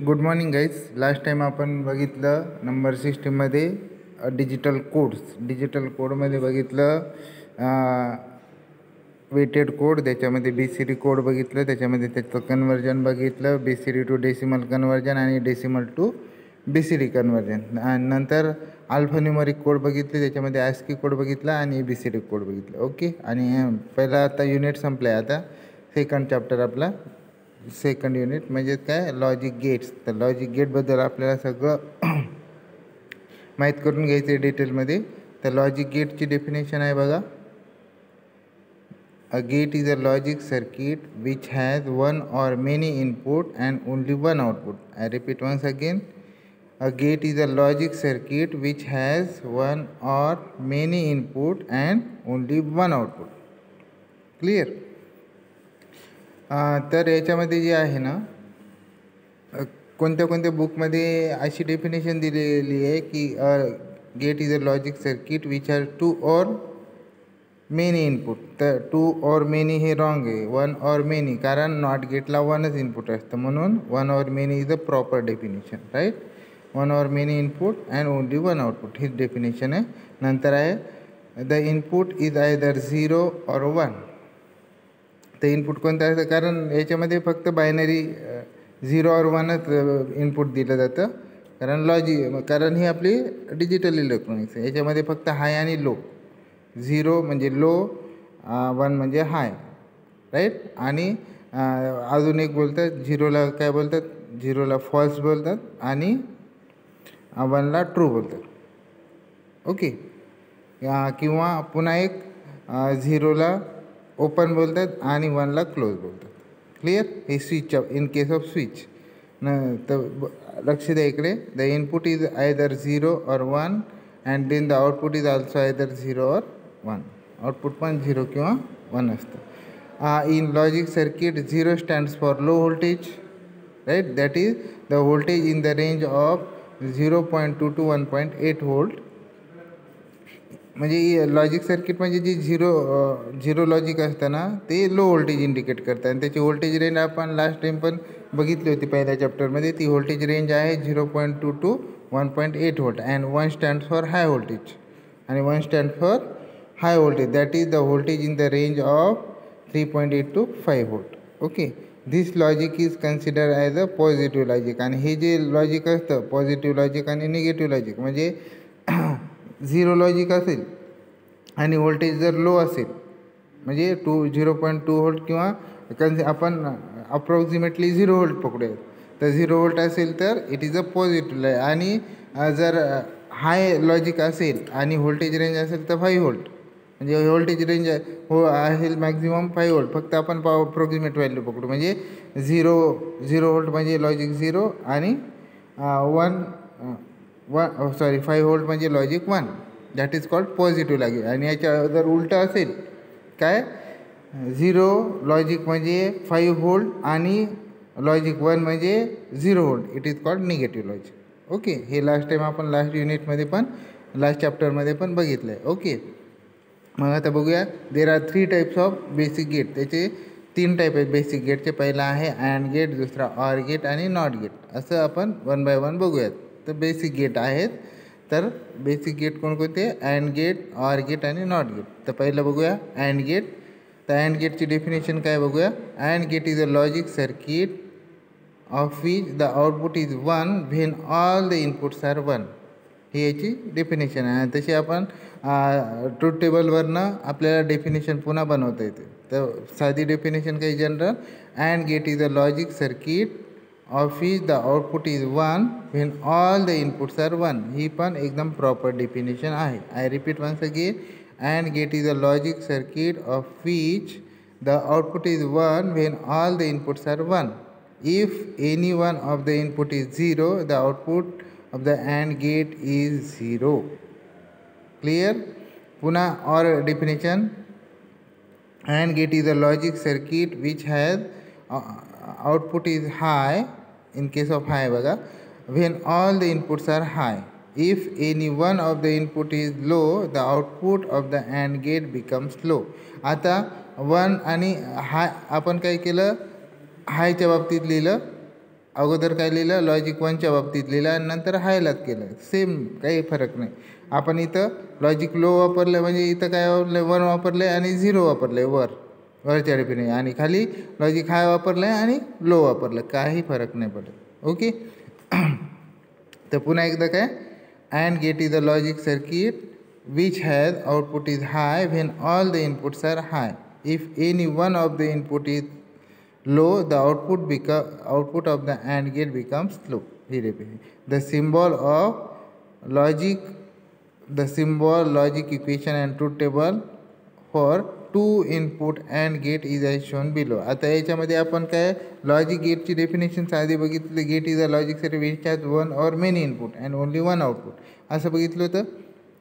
Good morning guys. Last time आपण बघितलं number सिस्टीममध्ये डिजिटल कोडमध्ये बघितलं वेटेड कोड, त्याच्यामध्ये BCD कोड बघितलं, त्याच्यामध्ये त्याचं कन्वर्जन बघितलं, BCD टू डेसिमल कन्वर्जन आणि डेसिमल टू BCD कन्वर्जन. आणि नंतर अल्फान्यूमरिक कोड बघितले, त्याच्यामध्ये ASCII कोड बघितला आणि ABCD कोड बघितलं. ओके. आणि पहिला आता युनिट संपलं आहे. आता सेकंड चॅप्टर आपला सेकंड युनिट म्हणजे काय, लॉजिक गेट्स. तर लॉजिक गेटबद्दल आपल्याला सगळं माहीत करून घ्यायचं आहे डिटेलमध्ये. तर लॉजिक गेटची डेफिनेशन आहे बघा. A gate is a logic circuit which has one or many input and only one output. I repeat once again. A gate is a logic circuit which has one or many input and only one output. Clear? तर याच्यामध्ये जे आहे ना, कोणत्या कोणत्या बुकमध्ये अशी definition दिलेली आहे की gate is a logic circuit which has two or many input. तर टू ऑर मेनी हे रॉंग आहे, वन ऑर मेनी, कारण नॉट गेटला वनच इनपुट असतं, म्हणून one or many is a proper definition, right. One or many input and only one output हीच definition आहे. नंतर आहे the input is either 0 or 1. तर इनपुट कोणतं असतं, कारण याच्यामध्ये फक्त बायनरी 0 or 1च इनपुट दिलं जातं, कारण ही आपली डिजिटल इलेक्ट्रॉनिक्स आहे. याच्यामध्ये फक्त हाय आणि लो. 0 म्हणजे लो, 1 म्हणजे हाय, राईट. आणि अजून एक बोलतात, 0ला काय बोलतात, 0ला फॉल्स बोलतात आणि 1ला ट्रू बोलतात. ओके. किंवा पुन्हा एक 0ला ओपन बोलतात आणि 1ला क्लोज बोलतात. क्लिअर. हे switch in case of switch तर लक्ष द्या इकडे. The input is either 0 or 1 and then the output is also either 0 or 1. Output पण 0 किंवा 1 असतं. In logic circuit 0 stands for low voltage, right. That is the voltage in the range of 0.2 to 1.8 volt. म्हणजे logic circuit म्हणजे जी zero logic असतं ना, ते low voltage indicate करतं. आणि त्याची व्होल्टेज रेंज आपण लास्ट टाइम पण बघितली होती पहिल्या चॅप्टरमध्ये. ती व्होल्टेज रेंज आहे 0.2 to 1.8 volt. And 1 stand for high voltage आणि 1 stand for high voltage. That is the voltage in the range of 3.8 to 5 volt. Okay. This logic is consider as a positive logic. आणि हे जे logic असतं, positive logic आणि negative logic, म्हणजे 0 logic असेल आणि voltage जर लो असेल, म्हणजे 0.2 व्होल्ट किंवा आपण अप्रॉक्सिमेटली 0 व्होल्ट पकडूया. तर 0 व्होल्ट असेल तर इट इज अ पॉझिटिव्ह. आणि जर हाय लॉजिक असेल आणि व्होल्टेज रेंज असेल तर 5 व्होल्ट, म्हणजे व्होल्टेज रेंज असेल मॅक्झिमम 5 व्होल्ट. फक्त आपण अप्रॉक्सिमेट व्हॅल्यू पकडू, म्हणजे 0 व्होल्ट म्हणजे लॉजिक 0 आणि 5 व्होल्ट म्हणजे logic 1. That is called positive logic. आणि याच्या जर उलटं असेल, काय, 0 लॉजिक म्हणजे 5 व्होल्ट आणि लॉजिक 1 म्हणजे 0 volt, it is called negative logic. Okay. हे लास्ट टाइम आपण लास्ट युनिटमध्ये पण लास्ट चॅप्टरमध्ये पण बघितलं आहे. ओके. मग आता बघूया. There are 3 types of basic gate. त्याचे 3 टाईप आहेत बेसिक गेटचे. पहिला आहे अँड गेट, दुसरा ऑर गेट आणि नॉट गेट. असं आपण 1 by 1 बघूयात. तर बेसिक गेट आहेत. तर बेसिक गेट कोणकोणते, अँड गेट, ऑर गेट आणि नॉट गेट. तर पहिलं बघूया अँड गेट. तर अँड गेटची डेफिनेशन काय बघूया. And gate is a logic circuit of which the output is 1 when all the inputs are 1. ही याची डेफिनेशन आहे. तशी आपण ट्रूथ टेबलवरनं आपल्याला डेफिनेशन पुन्हा बनवता येते. तर साधी डेफिनेशन काही general. And gate is a logic circuit of which the output is 1 when all the inputs are 1. ही पण एकदम प्रॉपर डेफिनेशन आहे. I repeat once again. And gate is a logic circuit of which the output is 1 when all the inputs are 1. If any one of the input is 0, the output of the AND gate is 0. Clear? Puna or definition. AND gate is a logic circuit which has output is high, in case of high baga, when all the inputs are high. If any one of the input is low, the output of the AND gate becomes low. आता 1 आणि हाय आपण काय केलं, हायच्या बाबतीत लिहिलं अगोदर काय लिहिलं लॉजिक 1च्या बाबतीत लिहिलं आणि नंतर हायलाइट केलं, सेम काही फरक नाही. आपण इथं लॉजिक लो वापरलं म्हणजे इथं काय वापरलं 1 वापरले आणि 0 वापरले वरच्या डेफिनेशन, आणि खाली लॉजिक हाय वापरलं आहे आणि लो वापरलं, काही फरक नाही पडत. ओके. तर पुन्हा एकदा काय, and gate is a logic circuit which has output is high when all the inputs are high. If any one of the input is low, the output of the AND gate becomes low. The symbol logic equation and truth table for 2 input AND gate is as shown below. आता याच्यामध्ये आपण काय logic गेटची definition साधी बघितली. Gate is a logic circuit which has one or many input and only one output असं बघितलं होतं,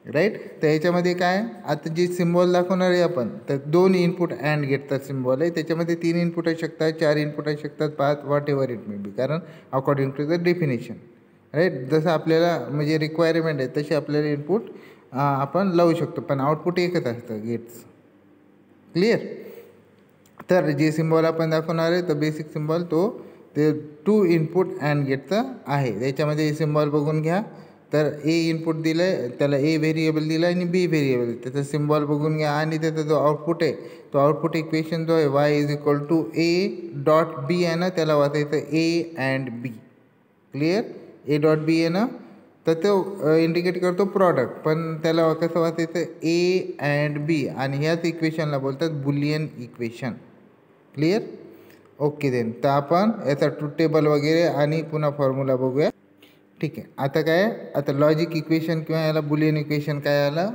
राईट. तर याच्यामध्ये काय आता जे सिम्बॉल दाखवणार आहे आपण, तर 2 इनपुट अँड गेटचा सिम्बॉल आहे. त्याच्यामध्ये 3 इनपुट असू शकतात, 4 इनपुट असू शकतात, 5, whatever it may be, कारण according to the definition, right. जसं आपल्याला म्हणजे रिक्वायरमेंट आहे तसे आपल्याला इनपुट आपण लावू शकतो, पण आउटपुट एकच असतं गेट्स. क्लिअर. तर जे सिम्बॉल आपण दाखवणार आहे तर बेसिक सिम्बॉल ते 2 इनपुट अँड गेटचा आहे. त्याच्यामध्ये सिम्बॉल बघून घ्या. तर ए इनपुट दिलं आहे, त्याला ए व्हेरिएबल दिला आणि बी व्हेरिएबल, त्याचा सिम्बॉल बघून घ्या. आणि त्याचा जो आउटपुट आहे तो आउटपुट इक्वेशन जो आहे Y is equal to A dot B आहे ना, त्याला वाचायचं A and B. Clear. A dot B आहे ना, तर तो इंडिकेट करतो प्रॉडक्ट, पण त्याला कसं वाचायचं ए अँड बी, आणि ह्याच इक्वेशनला बोलतात Boolean equation. Clear. Okay then. तर आपण याचा ट्रूथ टेबल वगैरे आणि पुन्हा फॉर्म्युला बघूया. ठीक आहे. आता काय, आता लॉजिक इक्वेशन किंवा याला बुलियन इक्वेशन काय आलं,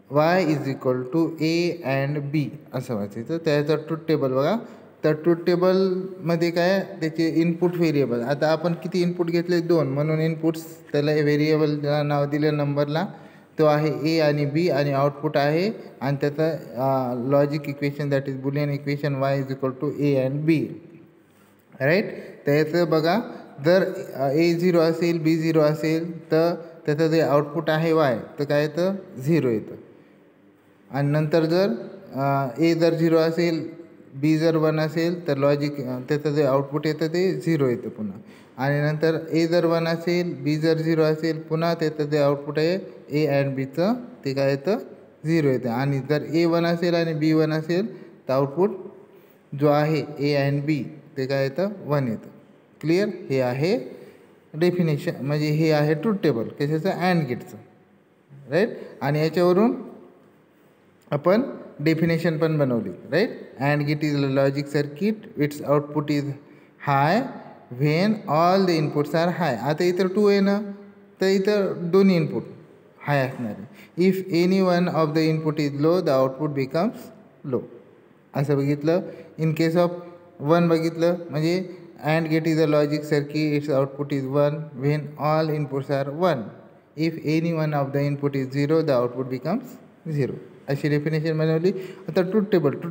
Y is equal to A and B असं वाचायचं. त्याचा ट्रूथ टेबल बघा. तर ट्रूथ टेबलमध्ये काय त्याचे इनपुट व्हेरिएबल, आता आपण किती इनपुट घेतले 2, म्हणून इनपुट्स त्याला व्हेरिएबलला नाव दिलं नंबरला, तो आहे ए आणि बी, आणि आउटपुट आहे आणि त्याचा logic equation that is Boolean equation Y is equal to A and B, right. त्याचं बघा, जर ए 0 असेल बी 0 असेल तर त्याचं जे आउटपुट आहे वाय तर काय येतं 0 येतं. आणि नंतर जर ए जर 0 असेल बी जर 1 असेल तर लॉजिक त्याचं जे आउटपुट येतं ते 0 येतं पुन्हा. आणि नंतर ए जर 1 असेल बी जर 0 असेल पुन्हा त्याचं जे आउटपुट आहे ए अँड बीचं ते काय येतं 0 येतं. आणि जर ए 1 असेल आणि बी 1 असेल तर आउटपुट जो आहे ए अँड बी ते काय येतं 1 येतं. क्लिअर. हे आहे डेफिनेशन, म्हणजे हे आहे ट्रूथ टेबल कशाचं अँड गेटचं, राईट. आणि याच्यावरून आपण डेफिनेशन पण बनवली, right. And gate is a logic circuit its output is high when all the inputs are high. आता इथं 2 आहे ना, तर इथं दोन्ही इनपुट हाय असणार आहे. If any one of the input is low the output becomes low असं बघितलं. इन केस ऑफ 1 बघितलं म्हणजे and gate is a logic circuit its output is 1 when all inputs are 1. If any one of the input is 0 the output becomes 0. अशी definition बनवली. आता truth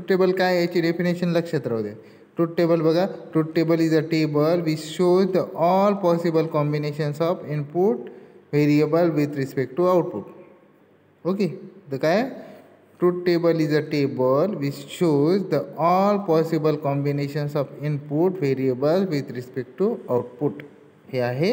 table काय याची definition लक्षात राहू द्या. ट्रूथ टेबल बघा. Truth table is a table which shows the all possible combinations of input variable with respect to output. Okay. तर काय truth table is a table which shows the all possible combinations of input variables with respect to output. हे आहे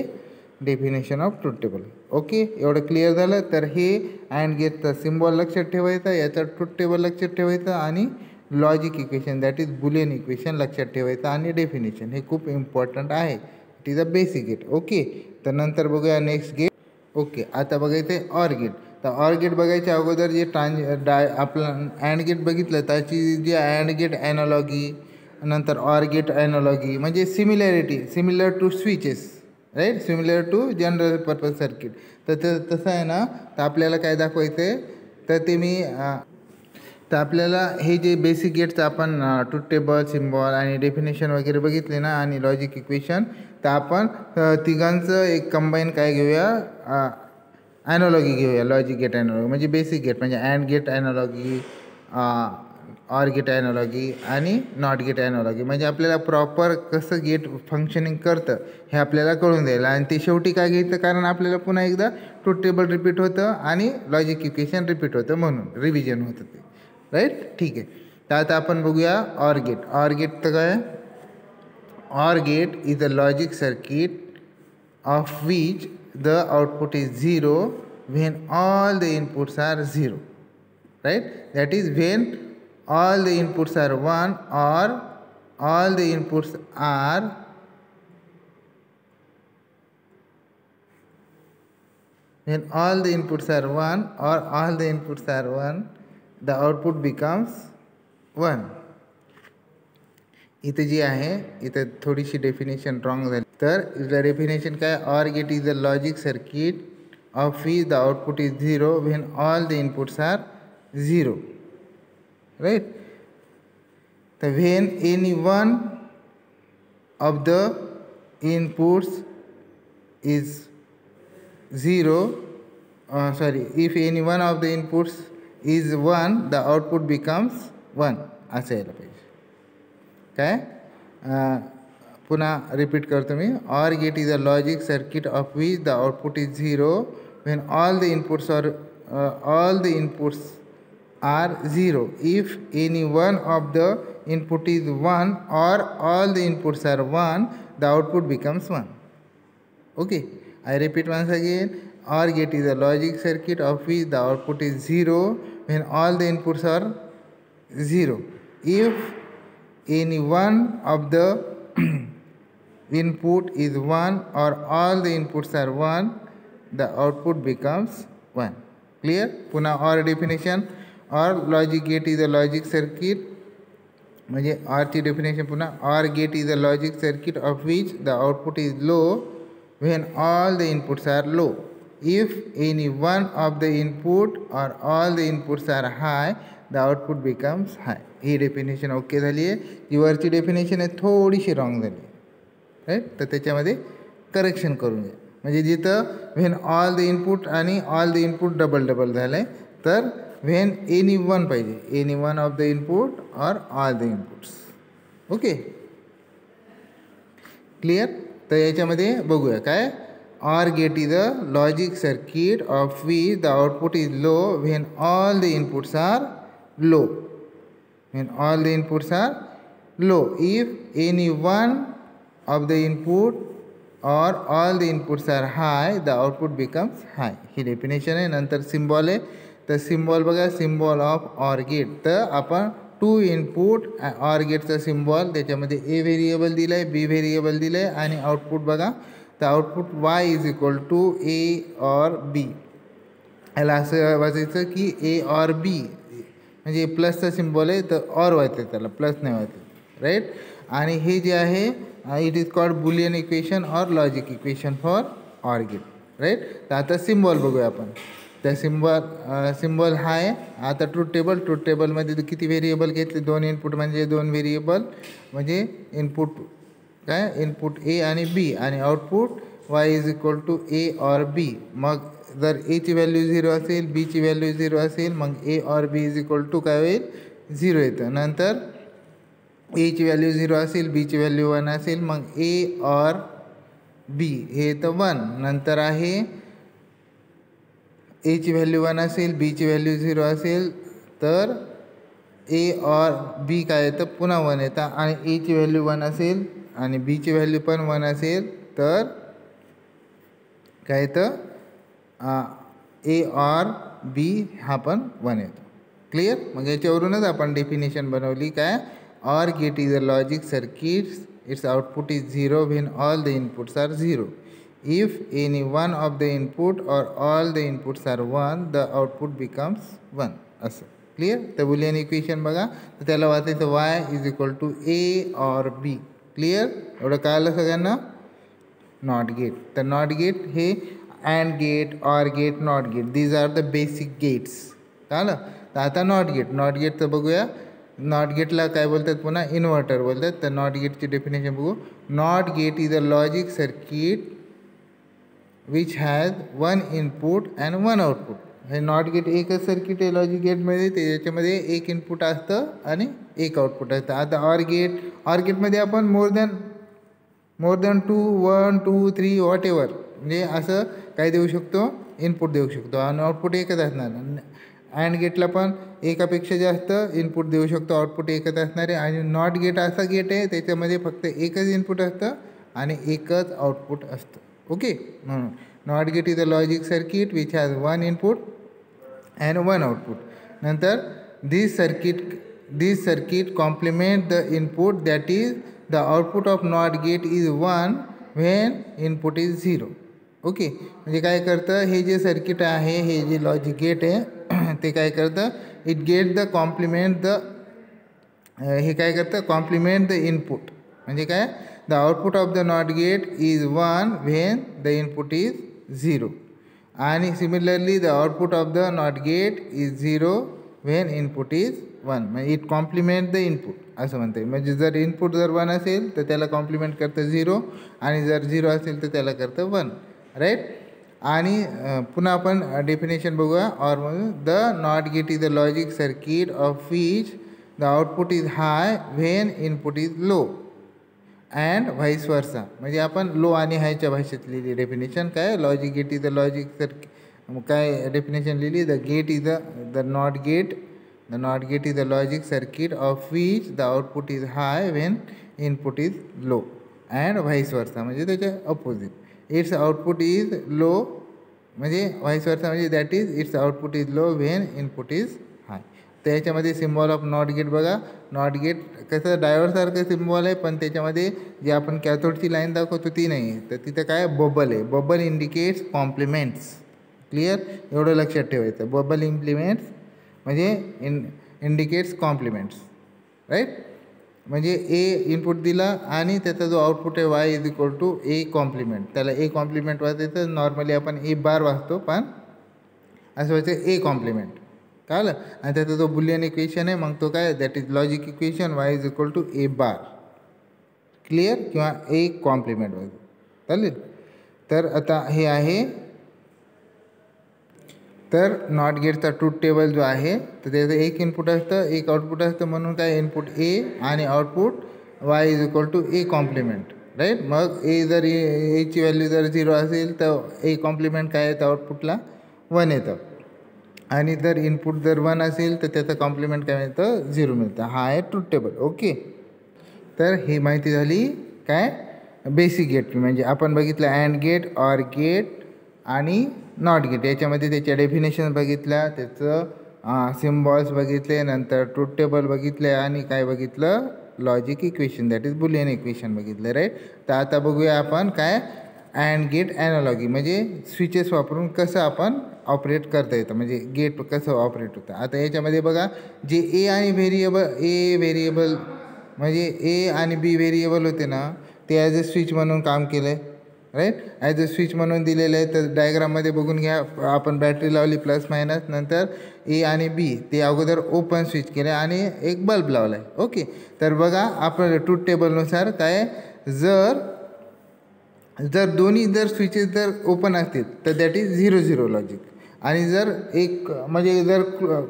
definition of truth table. Okay. एवढं clear झालं. तर हे and गेटचा symbol लक्षात ठेवायचा, याचा ट्रूथ टेबल लक्षात ठेवायचं, आणि logic equation that is Boolean equation लक्षात ठेवायचं, आणि डेफिनेशन हे खूप इम्पॉर्टंट आहे. It is a basic gate. Okay. तर नंतर बघूया नेक्स्ट गेट. ओके. आता बघायचं आहे ऑर गेट. तर ऑर गेट बघायच्या अगोदर जे आपलं अँड गेट बघितलं त्याची जी अँड गेट ॲनॉलॉगी, नंतर ऑर गेट ॲनॉलॉगी म्हणजे similar to switches, right. Similar to general purpose circuit. तर ते तसं आहे ना, तर आपल्याला काय दाखवायचं आहे तर आपल्याला हे जे बेसिक गेटचं आपण ट्रूथ टेबल सिम्बॉल आणि डेफिनेशन वगैरे बघितले ना, आणि लॉजिक इक्वेशन, तर आपण तिघांचं एक कंबाईन काय घेऊया, ॲनॉलॉगी घेऊया. लॉजिक गेट ॲनॉलॉगी म्हणजे बेसिक गेट म्हणजे अँड गेट ॲनॉलॉगी, ऑर गेट ॲनॉलॉगी आणि नॉट गेट ॲनॉलॉगी. म्हणजे आपल्याला प्रॉपर कसं गेट फंक्शनिंग करतं हे आपल्याला कळून द्यायला. आणि ते शेवटी काय घ्यायचं, कारण आपल्याला पुन्हा एकदा ट्रूथ टेबल रिपीट होतं आणि लॉजिक इक्वेशन रिपीट होतं, म्हणून रिव्हिजन होतं ते, राईट. ठीक आहे. तर आता आपण बघूया ऑर गेट. ऑर गेट तर काय, OR gate is a logic circuit of which the output is 0 when all the inputs are 0, right? That is when all the inputs are 1 or all the inputs are when all the inputs are 1 or all the inputs are 1, the output becomes 1. इथे जी आहे इथे थोडीशी definition wrong झाली. तर इथलं definition काय, OR gate is a logic circuit of which the output is 0 when all the inputs are 0, right? So when any one of the inputs is 0, if any one of the inputs is 1, the output becomes 1 असं यायला पाहिजे. काय पुन्हा repeat करतो मी. OR gate is a logic circuit of which the output is 0 when all the inputs are 0. If any one of the input is 1 or all the inputs are 1, the output becomes 1. Okay, I repeat once again. OR gate is a logic circuit of which the output is 0 when all the inputs are 0. If any one of the input is 1 or all the inputs are 1, the output becomes 1. Clear? पुन्हा OR definition. OR logic gate is a logic circuit म्हणजे OR ची definition पुन्हा. OR gate is a logic circuit of which the output is low when all the inputs are low. If any one of the input or all the inputs are high, the output becomes high. He definition okay झाली आहे. जी वरची definition आहे थोडीशी wrong झाली, right? तर त्याच्यामध्ये correction करून घ्या. म्हणजे जिथं व्हेन ऑल द इनपुट आणि ऑल द इनपुट डबल झालं आहे, तर व्हेन एनी वन पाहिजे, any one of the input or all the inputs. Okay, clear? तर याच्यामध्ये बघूया काय. OR gate is a logic circuit of which the output is low when all the inputs are low. When all the inputs are low. If any one of the input or all the inputs are high, the output becomes high. He definition आहे. नंतर symbol आहे. तर symbol बघा, symbol of OR gate. तर आपण 2 input OR गेटचा symbol, त्याच्यामध्ये A variable दिलं आहे, B व्हेरिएबल दिलं आहे आणि आउटपुट बघा. तर output Y is equal to A or B. याला असं वाचायचं की A और B म्हणजे प्लसचा सिम्बॉल आहे, तर ऑर वाचायचं, त्याला प्लस नाही वाचायचं, राईट? आणि हे जे आहे it is called Boolean equation or logic equation for OR gate, right? तर आता सिम्बॉल बघूया आपण. तर सिम्बॉल हा आहे. आता ट्रूथ टेबलमध्ये किती व्हेरिएबल घेतले, 2 इनपुट म्हणजे 2 व्हेरिएबल म्हणजे इनपुट काय, इनपुट A आणि B आणि output Y is equal to A or B. मग जर A ची व्हॅल्यू 0 असेल, B ची व्हॅल्यू 0 असेल, मग A or B is equal to काय होईल, 0 येतं. नंतर A ची व्हॅल्यू 0 असेल, B ची व्हॅल्यू 1 असेल, मग A और B हे येतं 1. नंतर आहे A ची व्हॅल्यू 1 असेल, B ची व्हॅल्यू 0 असेल, तर A और B काय येतं, पुन्हा 1 येतं. आणि A ची व्हॅल्यू 1 असेल आणि B ची व्हॅल्यू पण 1 असेल, तर काय येतं, A और B हा पण 1 येतो. क्लिअर? मग याच्यावरूनच आपण डेफिनेशन बनवली काय, OR gate is a logic circuit, its output is 0 when all the inputs are 0. If any one of the input or all the inputs are 1, the output becomes 1. असं. Clear? तर Boolean equation बघा, तर त्याला वाचायचं Y is equal to A or B. Clear? एवढं कळलं सगळ्यांना? Not gate. तर नॉट गेट हे and gate, OR gate, not gate, these are the basic gates. कळलं? तर आता नॉट गेटचं बघूया. नॉट गेटला काय बोलतात, पुन्हा इन्व्हर्टर बोलतात. तर नॉट गेटची डेफिनेशन बघू. Not gate is a logic circuit which has 1 input and 1 output. हे नॉट गेट एकच सर्किट आहे लॉजिक गेटमध्ये, त्याच्यामध्ये 1 इनपुट असतं आणि 1 आउटपुट असतं. आता OR गेटमध्ये आपण मोर दॅन 2, 1, 2, 3 वॉट एव्हर म्हणजे असं काय देऊ शकतो, इनपुट देऊ शकतो आणि आउटपुट एकच असणार. अँड गेटला पण एकापेक्षा जास्त इनपुट देऊ शकतो, आउटपुट एकच असणार आहे. आणि नॉट गेट असा गेट आहे त्याच्यामध्ये फक्त एकच इनपुट असतं आणि एकच आउटपुट असतं. ओके, म्हणून not gate is a logic circuit which has one input and one output. नंतर this circuit complement the input, that is the output of not gate is 1 when input is 0. Okay, म्हणजे काय करतं हे जे circuit आहे, हे जे logic gate आहे ते काय करतं, it gate the complement the, हे काय करतं, कॉम्प्लिमेंट द इनपुट. म्हणजे काय, the output of the not gate is 1 when the input is 0. आणि similarly the output of the not gate is 0 when input is 1. म्हणजे इट कॉम्प्लिमेंट द इनपुट असं म्हणते. म्हणजे जर इनपुट जर 1 असेल तर त्याला कॉम्प्लिमेंट करतं 0, आणि जर 0 असेल तर त्याला करतं 1. राईट. आणि पुन्हा आपण डेफिनेशन बघूया. Or the not gate is the logic circuit of which the output is high when input is low and vice versa. म्हणजे आपण लो आणि हायच्या भाषेत लिहिली डेफिनेशन. काय, logic gate is the logic circuit, काय डेफिनेशन लिहिली, the gate is the not gate is the logic circuit of which the output is high when input is low and vice versa. म्हणजे त्याच्या opposite. Its output is low, म्हणजे vice versa म्हणजे that is its output is low when input is high. त्याच्यामध्ये symbol of not gate बघा. Not gate कसं डायोडसारखं symbol आहे, पण त्याच्यामध्ये जे आपण कॅथोडची लाईन दाखवतो ती नाही आहे. तर तिथं काय, बबल आहे. Bubble indicates compliments. क्लिअर, एवढं लक्षात ठेवायचं. बबल इम्प्लिमेंट्स म्हणजे इंडिकेट्स कॉम्प्लिमेंट्स. राईट. म्हणजे ए इनपुट दिला आणि त्याचा जो आउटपुट आहे Y is equal to A complement, त्याला ए कॉम्प्लिमेंट वाचायचं. नॉर्मली आपण ए बार वाचतो, पण असं व्हायचं ए कॉम्प्लिमेंट. कळलं. आणि त्याचा जो बुलियन इक्वेशन आहे मग तो काय, that is logic equation Y is equal to A bar. Clear, किंवा ए कॉम्प्लिमेंट वाजतो, चालेल. तर आता हे आहे, तर नॉट गेटचा ट्रूथ टेबल जो आहे तर त्याचं एक इनपुट असतं एक आउटपुट असतं. म्हणून काय, इनपुट ए आणि output Y is equal to A complement. Right. मग ए जर एची व्हॅल्यू जर 0 असेल तर ए कॉम्प्लिमेंट काय येतं, आउटपुटला 1 येतं. आणि जर इनपुट जर 1 असेल तर त्याचं कॉम्प्लिमेंट काय मिळतं, 0 मिळतं. हा आहे ट्रूथ टेबल. ओके, तर ही माहिती झाली काय, बेसिक गेट. म्हणजे आपण बघितलं अँड गेट, ऑर गेट आणि नॉट गेट. याच्यामध्ये त्याच्या डेफिनेशन बघितल्या, त्याचं सिम्बॉल्स बघितले, नंतर ट्रूथ टेबल बघितले, आणि काय बघितलं, logic equation that is Boolean equation बघितलं. राईट. तर आता बघूया आपण काय, अँड गेट ॲनालॉगी, म्हणजे स्विचेस वापरून कसं आपण ऑपरेट करता येतं, म्हणजे गेट कसं ऑपरेट होतं. आता याच्यामध्ये बघा, जे ए आणि व्हेरिएबल म्हणजे ए आणि बी व्हेरिएबल होते ना, ते ॲज अ स्विच म्हणून काम केलं आहे. राईट. ॲज अ स्विच म्हणून दिलेलं आहे. तर डायग्राममध्ये बघून घ्या, आपण बॅटरी लावली प्लस मायनस, नंतर ए आणि बी ते अगोदर ओपन स्विच केलं आणि एक बल्ब लावला आहे. ओके, तर बघा आपण ट्रूथ टेबलनुसार काय, जर दोन्ही जर स्विचेस जर ओपन असतील तर दॅट इज 0-0 लॉजिक. आणि जर एक म्हणजे जर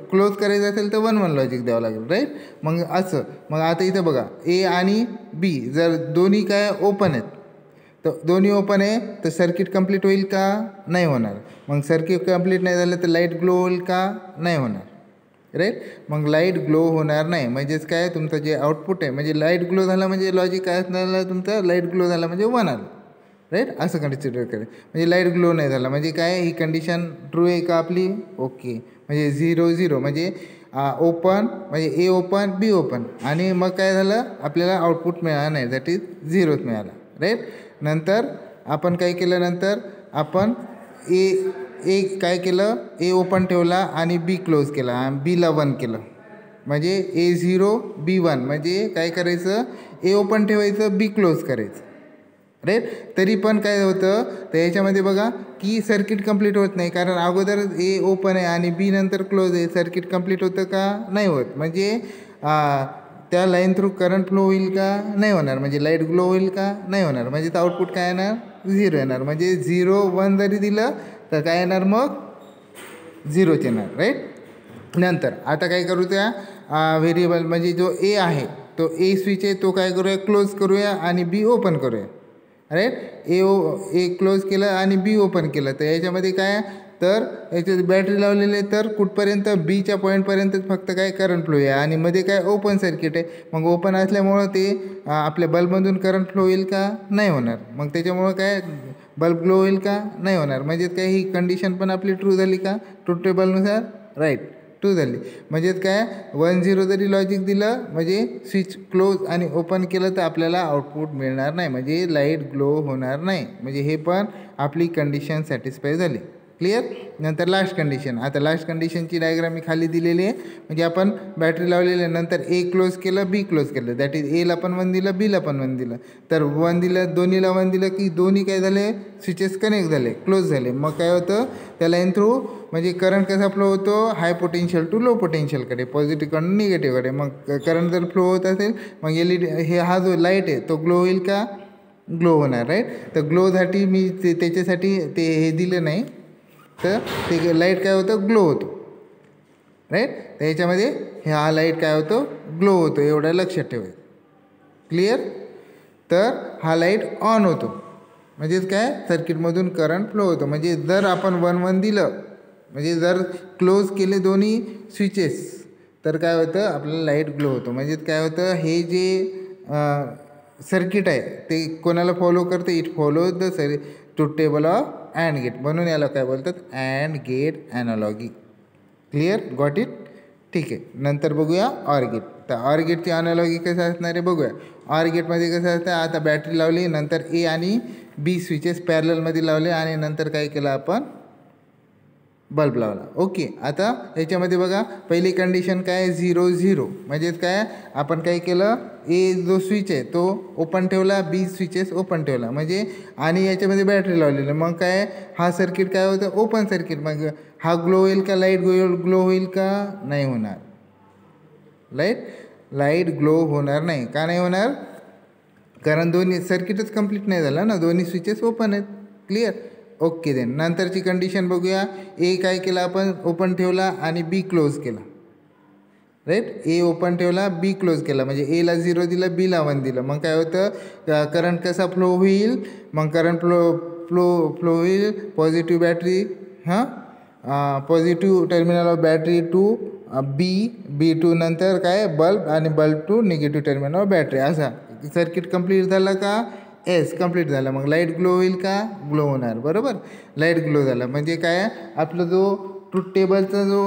क्लोज करायचं असेल तर 1-1 लॉजिक द्यावं लागेल. राईट. मग असं, मग आता इथं बघा, ए आणि बी जर दोन्ही काय ओपन आहेत, तर दोन्ही ओपन आहे तर सर्किट कंप्लीट होईल का, नाही होणार. मग सर्किट कंप्लीट नाही झालं तर लाईट ग्लो होईल का, नाही होणार. राईट. मग लाईट ग्लो होणार नाही. म्हणजेच काय, तुमचं जे आउटपुट आहे, म्हणजे लाईट ग्लो झाला म्हणजे लॉजिक काय असणार, तुमचं लाईट ग्लो झाला म्हणजे 1 आलं. राईट. असं कन्सिडर करेल. म्हणजे लाईट ग्लो नाही झाला म्हणजे काय, ही कंडिशन ट्रू आहे का आपली. ओके, म्हणजे 0-0 म्हणजे ओपन, म्हणजे ए ओपन बी ओपन, आणि मग काय झालं, आपल्याला आउटपुट मिळाला नाही, दॅट इज 0च मिळाला. राईट. नंतर आपण काय केलं, नंतर आपण ए काय केलं, ए ओपन ठेवला आणि बी क्लोज केला, आणि बीला 1 केलं. म्हणजे A0 B1, म्हणजे काय करायचं, ए ओपन ठेवायचं बी क्लोज करायचं. राईट. तरी पण काय होतं, तर याच्यामध्ये बघा की सर्किट कंप्लीट होत नाही, कारण अगोदर ए ओपन आहे आणि बी नंतर क्लोज आहे. सर्किट कंप्लीट होतं का, नाही होत. म्हणजे त्या लाईन थ्रू करंट फ्लो होईल का, नाही होणार. म्हणजे लाईट ग्लो होईल का, नाही होणार. म्हणजे तर आउटपुट काय येणार, 0 येणार. म्हणजे 0-1 जरी दिलं तर काय येणार, मग 0च येणार. राईट. नंतर आता काय करू, त्या व्हेरिएबल म्हणजे जो ए आहे तो ए स्विच आहे तो काय करूया, क्लोज करूया आणि बी ओपन करूया. राईट. ए क्लोज केलं आणि बी ओपन केलं, तर याच्यामध्ये काय, तर याच्यात बॅटरी लावलेली आहे, तर कुठपर्यंत बीच्या पॉईंटपर्यंतच फक्त काय करंट फ्लो आहे आणि मध्ये काय ओपन सर्किट आहे. मग ओपन असल्यामुळं ते आपल्या बल्बमधून करंट फ्लो होईल का? नाही होणार. मग त्याच्यामुळं काय बल्ब ग्लो होईल का? नाही होणार. म्हणजे काय ही कंडिशन पण आपली ट्रू झाली का? ट्रूथ टेबलनुसार राईट ट्रू झाली. म्हणजेच काय 1-0 जरी लॉजिक दिलं म्हणजे स्विच क्लोज आणि ओपन केलं तर आपल्याला आउटपुट मिळणार नाही, म्हणजे लाईट ग्लो होणार नाही. म्हणजे हे पण आपली कंडिशन सॅटिस्फाय झाली. क्लिअर. नंतर लास्ट कंडिशन. आता लास्ट कंडिशनची डायग्राम मी खाली दिलेली आहे. म्हणजे आपण बॅटरी लावलेली आहे, नंतर ए क्लोज केलं, बी क्लोज केलं, दॅट इज एला पण 1 दिलं, बीला पण 1 दिलं. तर 1 दिलं, दोन्हीला 1 दिलं की दोन्ही काय झाले स्विचेस कनेक्ट झाले, क्लोज झाले. मग काय होतं त्या लाईन थ्रू म्हणजे करंट कसा फ्लो होतो? हाय पोटेन्शियल टू लो पोटेन्शियलकडे, पॉझिटिव्हकडून निगेटिव्हकडे. मग करंट जर फ्लो होत असेल मग LED हे हा जो लाईट आहे तो ग्लो होईल का? ग्लो होणार. राईट. तर ग्लोसाठी मी त्याच्यासाठी ते हे दिलं नाही, तर ते लाईट काय होतं? ग्लो होतो. राईट. तर याच्यामध्ये हा लाईट काय होतो? ग्लो होतो. एवढं लक्षात ठेवायचं. क्लिअर. तर हा लाईट ऑन होतो, म्हणजेच काय सर्किटमधून करंट फ्लो होतो. म्हणजे जर आपण 1-1 दिलं, म्हणजे जर क्लोज केले दोन्ही स्विचेस, तर काय होतं आपल्याला लाईट ग्लो होतो. म्हणजेच काय होतं हे जे सर्किट आहे ते कोणाला फॉलो करते? It follow the truth table of and gate. म्हणून याला काय बोलतात? And gate analogy. Clear. Got it. ठीक आहे. नंतर बघूया ऑर गेट. तर ऑर गेटची ॲनालॉगी कसं असणार आहे बघूया. ऑर गेटमध्ये कसं असतं? आता बॅटरी लावली, नंतर ए आणि बी स्विचेस पॅरललमध्ये लावले आणि नंतर काय केलं आपण? बल्ब लावला. ओके. आता याच्यामध्ये बघा पहिली कंडिशन काय? 0-0. म्हणजेच काय आपण काय केलं? ए जो स्विच आहे तो ओपन ठेवला, बी स्विचेस ओपन ठेवला, म्हणजे आणि याच्यामध्ये बॅटरी लावलेली. मग काय हा सर्किट काय होतं? Open circuit. मग हा ग्लो होईल का? लाईट ग्लो होईल का? नाही होणार. लाईट ग्लो होणार नाही. का नाही होणार? कारण दोन्ही सर्किटच कंप्लीट नाही झालं ना, दोन्ही स्विचेस ओपन आहेत. क्लिअर. ओके. देन नंतरची कंडिशन बघूया. ए काय केलं आपण? ओपन ठेवला आणि बी क्लोज केला. राईट. ए ओपन ठेवला, बी क्लोज केला, म्हणजे एला 0 दिलं, बीला 1 दिलं. मग काय होतं? करंट कसा फ्लो होईल? मग करंट फ्लो होईल positive battery positive terminal of battery to B to नंतर काय बल्ब आणि bulb to negative terminal of battery. असा सर्किट कंप्लीट झालं का? एस कंप्लीट झालं. मग लाईट ग्लो होईल का? ग्लो होणार. बरोबर. लाईट ग्लो झाला म्हणजे काय आपला जो ट्रूथ टेबलचा जो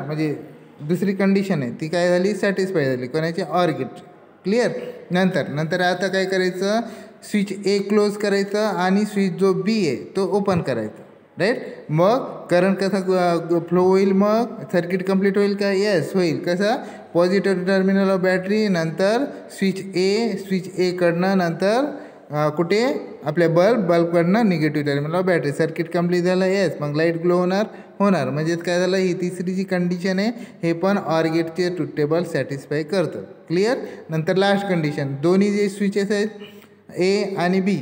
म्हणजे दुसरी कंडिशन आहे ती काय झाली? सॅटिस्फाय झाली. कोणाची? Or gate. क्लिअर. नंतर आता काय करायचं? स्विच ए क्लोज करायचं आणि स्विच जो बी आहे तो ओपन करायचा. राईट. मग करंट कसा फ्लो होईल? मग सर्किट कंप्लीट होईल का? येस होईल. कसा? पॉझिटिव्ह टर्मिनल ऑफ बॅटरी, नंतर स्विच ए कडनं, नंतर कुठे आपल्या बल्बकडनं negative terminal of battery. Circuit complete झालं. येस. मग लाईट ग्लो होणार. म्हणजेच काय झालं? ही तिसरी जी कंडिशन आहे हे पण ऑर गेटचे ट्रूथ टेबल सॅटिस्फाय करतं. क्लिअर. नंतर लास्ट कंडिशन. दोन्ही जे स्विचेस आहेत ए आणि बी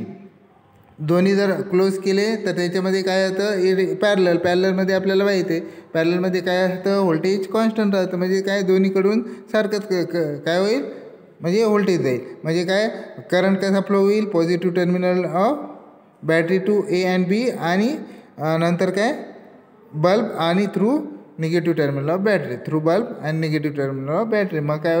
दोन्ही जर क्लोज केले तर त्याच्यामध्ये काय होतं? पॅरललमध्ये आपल्याला माहिती आहे पॅरललमध्ये काय असतं? व्होल्टेज कॉन्स्टंट राहतं. म्हणजे काय दोन्हीकडून सारखंच काय होईल? म्हणजे व्होल्टेज जाईल. म्हणजे काय करंट कसा फ्लो होईल? Positive terminal of battery to A and B आणि नंतर काय बल्ब आणि through negative terminal of battery, through bulb आणि निगेटिव्ह टर्मिनल ऑफ बॅटरी. मग काय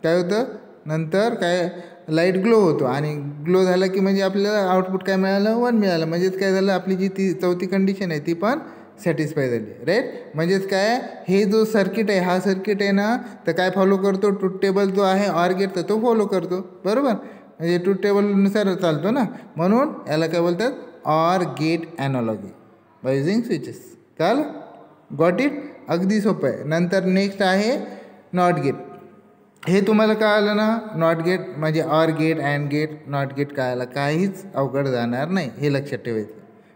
होतं? नंतर काय लाईट ग्लो होतो आणि ग्लो झाला की म्हणजे आपल्याला आउटपुट काय मिळालं? 1 मिळालं. म्हणजेच काय झालं? आपली जी चौथी कंडिशन आहे ती पण सॅटिस्फाय झाली. राईट. म्हणजेच काय हे जो सर्किट आहे हा सर्किट आहे ना तर काय फॉलो करतो? ट्रूथ टेबल जो आहे ऑर गेटचा तो फॉलो करतो. बरोबर. म्हणजे ट्रूथ टेबलनुसार चालतो ना, म्हणून याला काय बोलतात? Or gate analogy by using switches. कळलं? Got it. अगदी सोपं आहे. नंतर नेक्स्ट आहे नॉट गेट. हे तुम्हाला कळालं ना? नॉट गेट म्हणजे or gate, and gate, not gate कळालं, काहीच अवघड जाणार नाही, हे लक्षात ठेवायचं.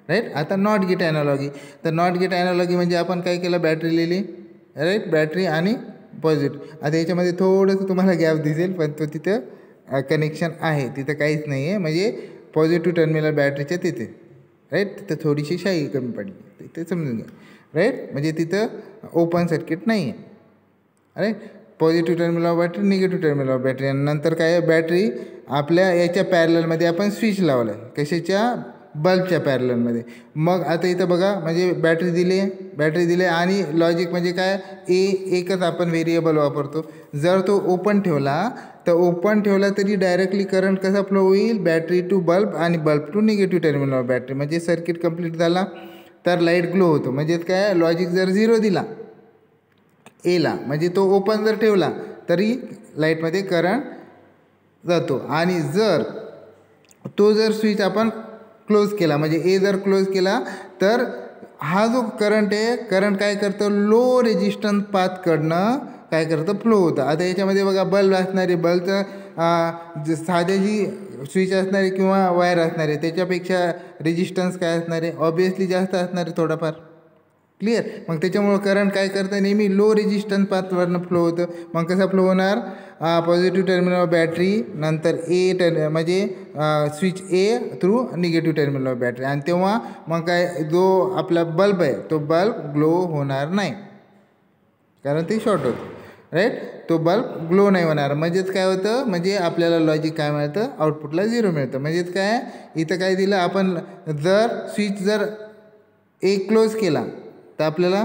राईट. आता नॉट गेट ॲनालॉगी. तर नॉट गेट ॲनालॉगी म्हणजे आपण काय केलं? बॅटरी लिहिली. राईट. बॅटरी आणि पॉझिटिव्ह. आता याच्यामध्ये थोडंसं तुम्हाला गॅप दिसेल पण तो तिथं कनेक्शन आहे, तिथं काहीच नाही आहे. म्हणजे पॉझिटिव्ह टर्मिनल बॅटरीच्या तिथे. राईट. तिथं थोडीशी शाई कमी पडली, ते समजून घ्या. राईट. म्हणजे तिथं ओपन सर्किट नाही आहे. Right. Positive terminal of battery, negative terminal of battery. आणि नंतर काय बॅटरी आपल्या याच्या पॅरललमध्ये आपण स्विच लावलं आहे. कशाच्या? बल्बच्या पॅरललमध्ये. मग आता इथं बघा म्हणजे बॅटरी दिली आणि लॉजिक म्हणजे काय एकच आपण व्हेरिएबल वापरतो. जर तो ओपन ठेवला तर ओपन ठेवला तरी डायरेक्टली करंट कसा फ्लो होईल, बॅटरी टू बल्ब आणि bulb to negative terminal of battery. म्हणजे सर्किट कंप्लीट झाला तर लाईट ग्लो होतो. म्हणजे काय लॉजिक जर 0 दिला एला म्हणजे तो ओपन जर ठेवला तरी लाईटमध्ये करंट जातो. आणि जर स्विच आपण क्लोज केला म्हणजे ए जर क्लोज केला तर हा जो करंट आहे करंट काय करतं लो रेजिस्टन्स पाथकडनं काय करतं फ्लो होतं. आता याच्यामध्ये बघा बल्ब असणारे बल्बचं साधे जी स्विच असणारे किंवा वायर असणारे त्याच्यापेक्षा रेजिस्टन्स काय असणारे ऑब्वियसली जास्त असणारे थोडाफार. क्लिअर. मग त्याच्यामुळं करंट काय करतं नेहमी लो रेजिस्टन्स पाथवरनं फ्लो होतं. मग कसा फ्लो होणार पॉझिटिव्ह टर्मिनल ऑफ बॅटरी नंतर म्हणजे switch A through negative terminal of battery. आणि तेव्हा मग काय जो आपला बल्ब आहे तो बल्ब ग्लो होणार नाही कारण ते शॉर्ट होतं. राईट. तो बल्ब ग्लो नाही होणार. म्हणजेच काय होतं म्हणजे आपल्याला लॉजिक काय मिळतं आउटपुटला 0 मिळतं. म्हणजेच काय इथं काय दिलं आपण स्विच जर एक क्लोज केला तर आपल्याला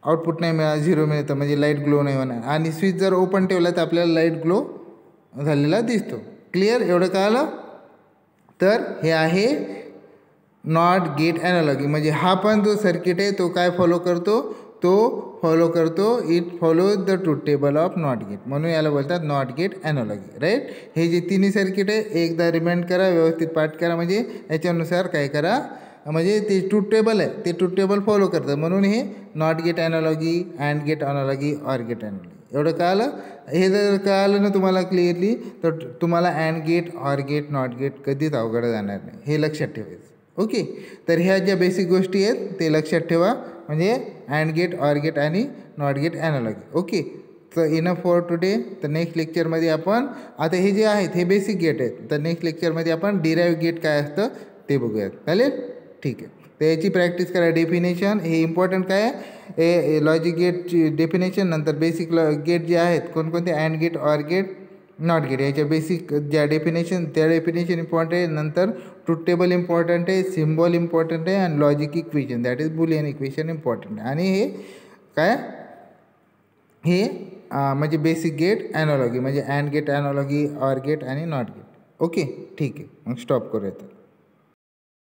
आउटपुट नाही 0 मिळतं म्हणजे लाईट ग्लो नाही होणार. आणि स्विच जर ओपन ठेवला तर आपल्याला लाईट ग्लो झालेला दिसतो. क्लिअर. एवढं कळालं. तर हे आहे नॉट गेट ॲनालॉगी. म्हणजे हा पण जो सर्किट आहे तो काय फॉलो करतो it follows the truth table of not gate. म्हणून याला बोलतात नॉट गेट ॲनालॉगी. राईट. हे जे तिन्ही सर्किट आहे एकदा रिमाइंड करा व्यवस्थित पाठ करा म्हणजे याच्यानुसार काय करा म्हणजे ते ट्रूथ टेबल आहे ते ट्रूथ टेबल फॉलो करतं. म्हणून हे not gate analogy and gate analogy or gate analogy. एवढं कळालं. हे जर कळालं ना तुम्हाला क्लिअरली तर तुम्हाला and gate or gate not gate कधीच अवघड जाणार नाही. हे लक्षात ठेवायचं. ओके. तर ह्या ज्या बेसिक गोष्टी आहेत ते लक्षात ठेवा म्हणजे अँड गेट ऑर गेट आणि नॉट गेट ॲनालॉगी. ओके. तर इनफ फॉर टुडे. तर नेक्स्ट लेक्चरमध्ये आपण आता हे जे आहेत हे बेसिक गेट आहेत. तर नेक्स्ट लेक्चरमध्ये आपण डिराईव्ह गेट काय असतं ते बघूयात. चालेल. ठीक आहे. तर याची प्रॅक्टिस करा. डेफिनेशन हे इम्पॉर्टंट काय आहे लॉजिक गेटची डेफिनेशन नंतर बेसिक गेट जे आहेत कोणकोणते and gate or gate not gate याच्या बेसिक ज्या डेफिनेशन त्या डेफिनेशन इम्पॉर्टंट आहे. नंतर ट्रूथ टेबल इम्पॉर्टंट आहे, सिम्बॉल इम्पॉर्टंट आहे आणि logic equation that is Boolean equation important आहे. आणि हे काय हे म्हणजे बेसिक गेट ॲनालॉगी म्हणजे and gate analogy or gate आणि नॉट गेट. ओके. ठीक आहे. मग स्टॉप करूयात.